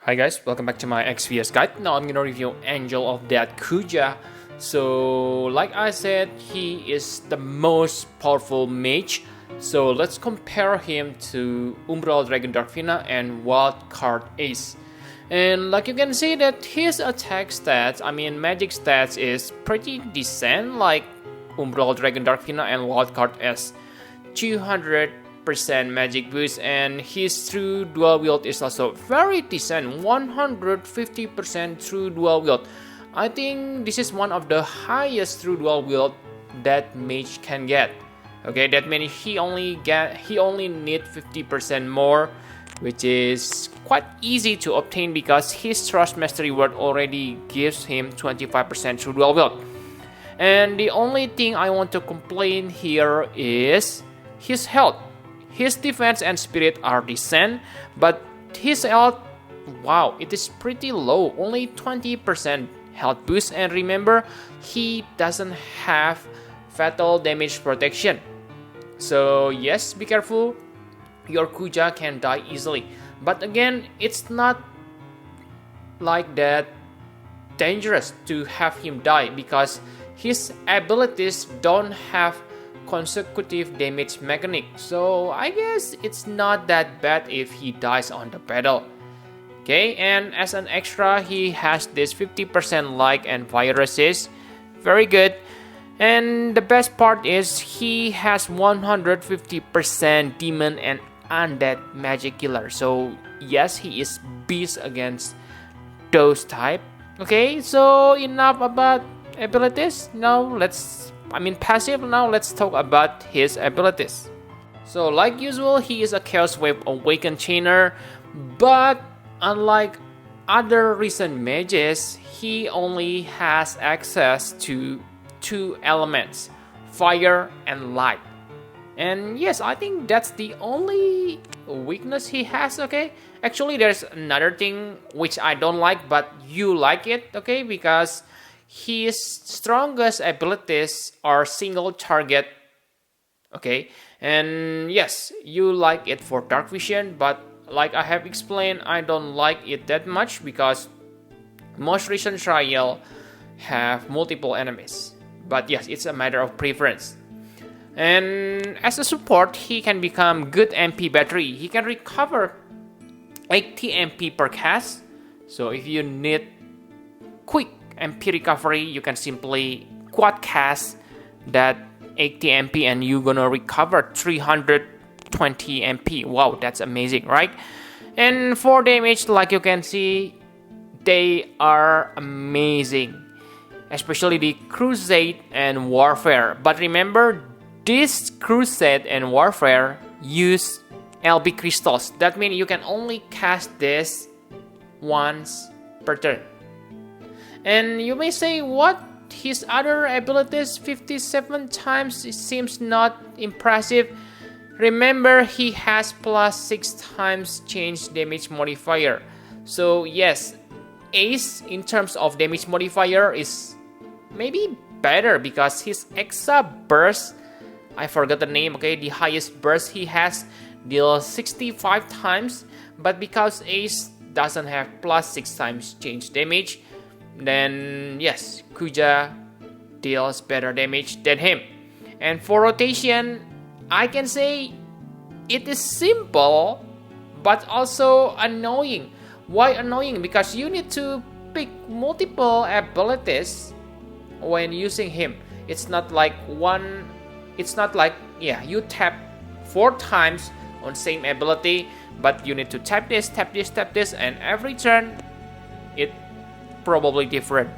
Hi guys, welcome back to my XVS guide. Now I'm gonna review Angel of Death Kuja. So like I said, he is the most powerful mage. So let's compare him to Umbral Dragon Darkfina and Wildcard Ace. And like you can see that his attack stats, magic stats is pretty decent, like Umbral Dragon Darkfina and Wildcard Ace. 200% magic boost, and his true dual wield is also very decent, 150% true dual wield. I think this is one of the highest true dual wield that mage can get. Okay, that means he only need 50% more, which is quite easy to obtain because his Trust Mastery word already gives him 25% true dual wield. And the only thing I want to complain here is his health. His defense and spirit are decent, but his health, wow, it is pretty low, only 20% health boost. And remember, he doesn't have fatal damage protection. So yes, be careful, your Kuja can die easily. But again, it's not like that dangerous to have him die because his abilities don't have consecutive damage mechanic, so I guess it's not that bad if he dies on the battle. Okay, and as an extra, he has this 50% light and fire resist, very good. And the best part is he has 150% demon and undead magic killer, so yes, he is beast against those type. Okay, so enough about abilities. Now passive. Now let's talk about his abilities. So like usual, he is a Chaos Wave Awakened Chainer, but unlike other recent mages, he only has access to two elements, fire and light. And yes, I think that's the only weakness he has, okay? Actually, there's another thing which I don't like, but you like it, okay? Because his strongest abilities are single target, okay? And yes, you like it for dark vision, but like I have explained, I don't like it that much because most recent trial have multiple enemies. But yes, it's a matter of preference. And as a support, he can become good MP battery. He can recover 80 MP per cast. So if you need quick MP recovery, you can simply quad cast that 80 MP and you're gonna recover 320 MP. Wow, that's amazing, right? And for damage, like you can see, they are amazing, especially the Crusade and Warfare. But remember, this Crusade and Warfare use LB crystals. That means you can only cast this once per turn. And you may say, what? His other abilities 57 times, it seems not impressive. Remember, he has plus 6 times change damage modifier. So yes, Ace in terms of damage modifier is maybe better because his Exa burst, I forgot the name, okay, the highest burst he has deals 65 times, but because Ace doesn't have plus 6 times change damage, then yes, Kuja deals better damage than him. And for rotation, I can say it is simple but also annoying. Why annoying? Because you need to pick multiple abilities when using him. It's not like you tap 4 times on same ability, but you need to tap this, and every turn it probably different.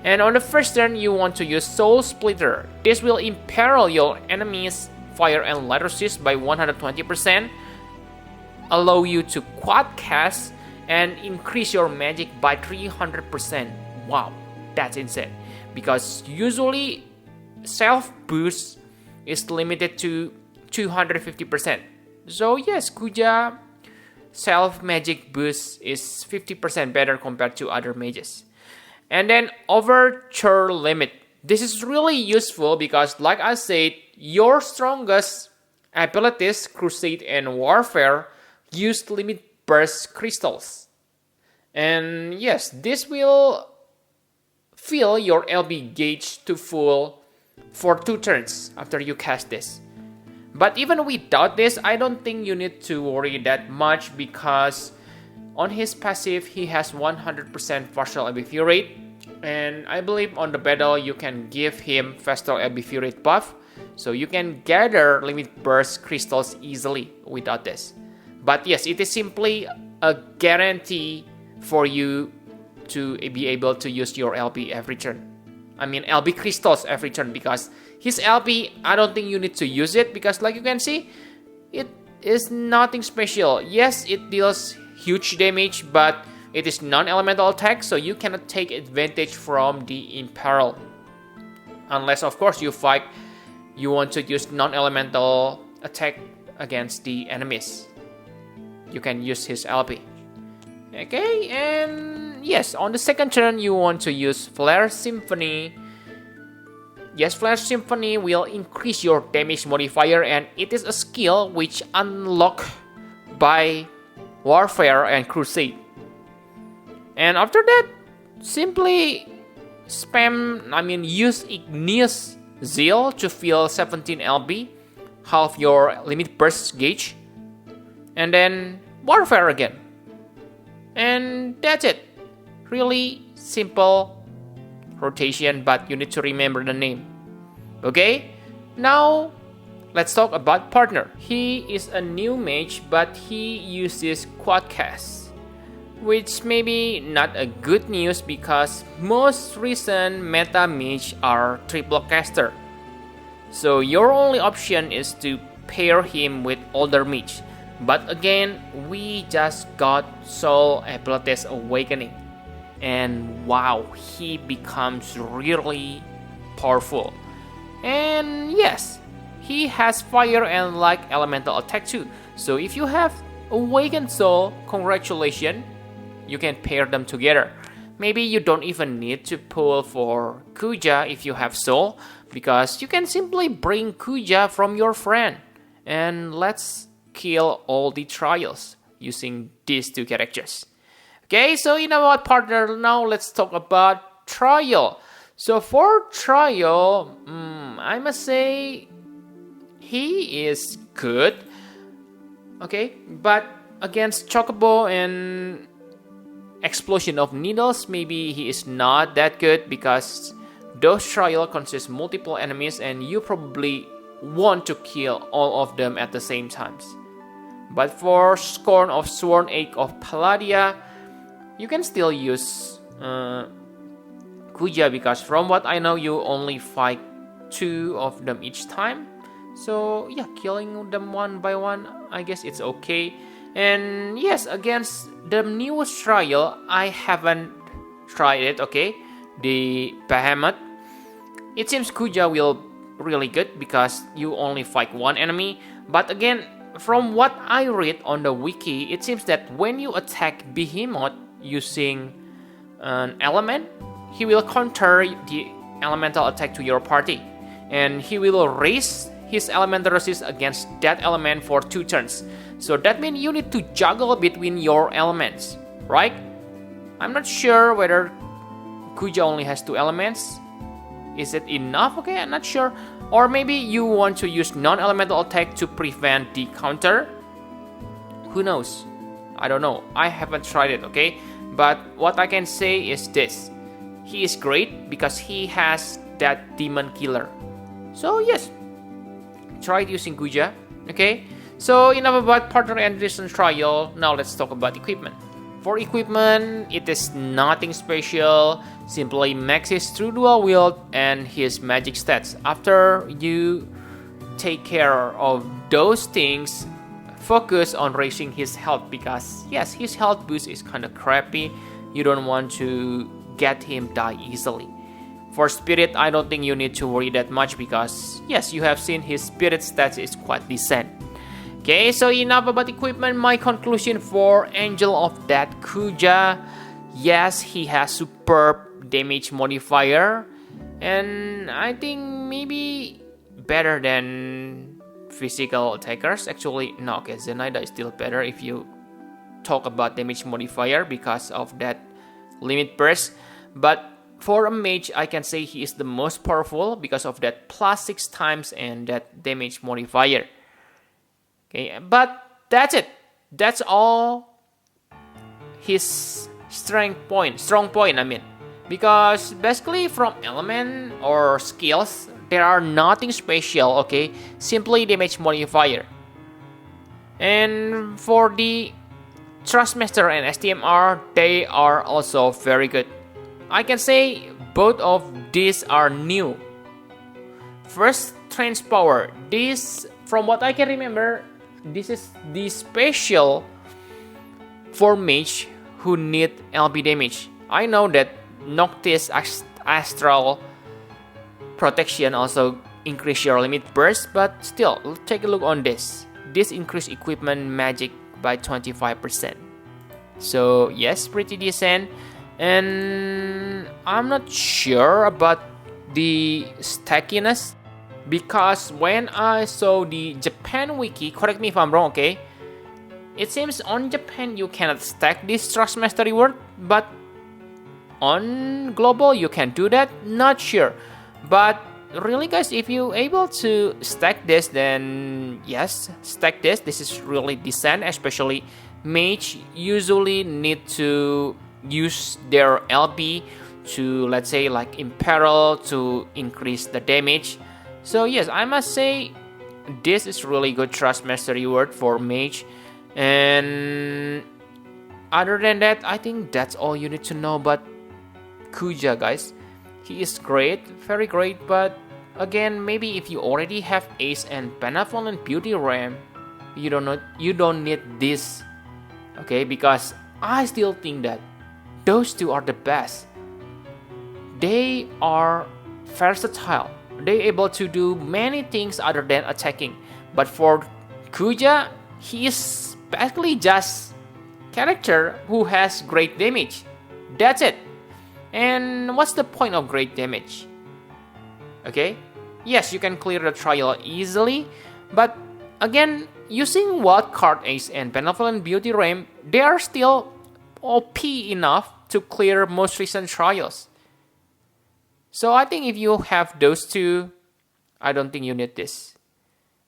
And on the first turn, you want to use Soul Splitter. This will imperil your enemy's fire and light resist by 120%, allow you to quad cast, and increase your magic by 300%. Wow, that's insane. Because usually self boost is limited to 250%. So yes, Kuja self magic boost is 50% better compared to other mages. And then Overture limit. This is really useful because like I said, your strongest abilities, Crusade and Warfare, use limit burst crystals. And yes, this will fill your LB gauge to full for 2 turns after you cast this. But even without this, I don't think you need to worry that much because on his passive, he has 100% partial LB rate. And I believe on the battle, you can give him faster LB rate buff. So you can gather limit burst crystals easily without this. But yes, it is simply a guarantee for you to be able to use your LB every turn. I mean LB crystals every turn, because his LB, I don't think you need to use it, because like you can see, it is nothing special. Yes, it deals huge damage, but it is non-elemental attack, so you cannot take advantage from the Imperil. Unless of course you want to use non-elemental attack against the enemies. You can use his LB. Okay, and yes, on the second turn you want to use Flare Symphony. Yes, Flare Symphony will increase your damage modifier, and it is a skill which unlocked by Warfare and Crusade. And after that, simply use Igneous Zeal to fill 17 LB, half your limit burst gauge, and then Warfare again. And that's it. Really simple rotation, but you need to remember the name. Okay? Now, let's talk about partner. He is a new mage, but he uses quadcast, which may be not a good news because most recent meta mage are triple caster. So your only option is to pair him with older mage. But again, we just got Soul Abilities Awakening, and wow, he becomes really powerful. And yes, he has fire and like elemental attack too. So if you have Awakened Soul, congratulations, you can pair them together. Maybe you don't even need to pull for Kuja if you have Soul, because you can simply bring Kuja from your friend, and let's kill all the trials using these 2 characters. Okay, so you know what, partner, now let's talk about trial. So for trial, I must say he is good. Okay, but against Chocobo and Explosion of Needles, maybe he is not that good, because those trial consist multiple enemies and you probably want to kill all of them at the same time. But for Scorn of Sworn Ache of Palladia, you can still use Kuja, because from what I know, you only fight 2 of them each time. So yeah, killing them one by one, I guess it's okay. And yes, against the newest trial, I haven't tried it, okay? The Behemoth. It seems Kuja will really good because you only fight 1 enemy. But again, from what I read on the wiki, it seems that when you attack Behemoth using an element, he will counter the elemental attack to your party. And he will raise his elemental resist against that element for 2 turns. So that means you need to juggle between your elements, right? I'm not sure whether Kuja only has 2 elements. Is it enough? Okay, I'm not sure. Or maybe you want to use non-elemental attack to prevent the counter. Who knows? I don't know. I haven't tried it, okay? But what I can say is this. He is great because he has that demon killer. So yes, try using Kuja, okay? So enough about partner and recent trial. Now let's talk about equipment. For equipment, it is nothing special. Simply max his true dual wield and his magic stats. After you take care of those things, focus on raising his health, because yes, his health boost is kind of crappy. You don't want to get him die easily. For spirit, I don't think you need to worry that much, because yes, you have seen his spirit stats is quite decent. Okay, so enough about equipment. My conclusion for Angel of Death Kuja, yes, he has superb damage modifier, and I think maybe better than physical attackers. Actually, no, okay, Zenaida is still better if you talk about damage modifier because of that limit burst. But for a mage, I can say he is the most powerful because of that +6 times and that damage modifier. Okay, but that's it. That's all his strong point, I mean. Because basically from element or skills, there are nothing special, okay? Simply damage modifier. And for the Thrustmaster and STMR, they are also very good. I can say both of these are new. First, Trench Power. This, from what I can remember, this is the special for mage who need LB damage. I know that Noctis Astral Protection also increase your limit burst, but still, let's take a look on this. This increase equipment magic by 25%. So yes, pretty decent. And I'm not sure about the stackiness, because when I saw the Japan wiki, correct me if I'm wrong, okay? It seems on Japan you cannot stack this Thrustmaster reward, but on global you can do that. Not sure, but really guys, if you able to stack this, then yes, stack this. This is really decent, especially mage usually need to use their LB to, let's say, like imperil to increase the damage. So yes, I must say this is really good Thrustmaster reward for mage. And other than that, I think that's all you need to know about Kuja, guys. He is great, very great, but again, maybe if you already have Ace and Benevolent Beauty Ram, you don't need this, okay? Because I still think that those two are the best. They are versatile. They're able to do many things other than attacking. But for Kuja, he is basically just character who has great damage. That's it. And what's the point of great damage? Okay? Yes, you can clear the trial easily, but again, using Wild Card Ace and Benevolent Beauty Ram, they are still OP enough to clear most recent trials. So I think if you have those two, I don't think you need this.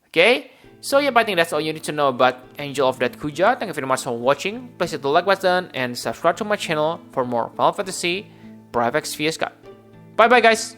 Okay? So yeah, I think that's all you need to know about Angel of Death Kuja. Thank you very much for watching. Please hit the like button and subscribe to my channel for more Final Fantasy Brave Exvius Guide. Bye bye guys!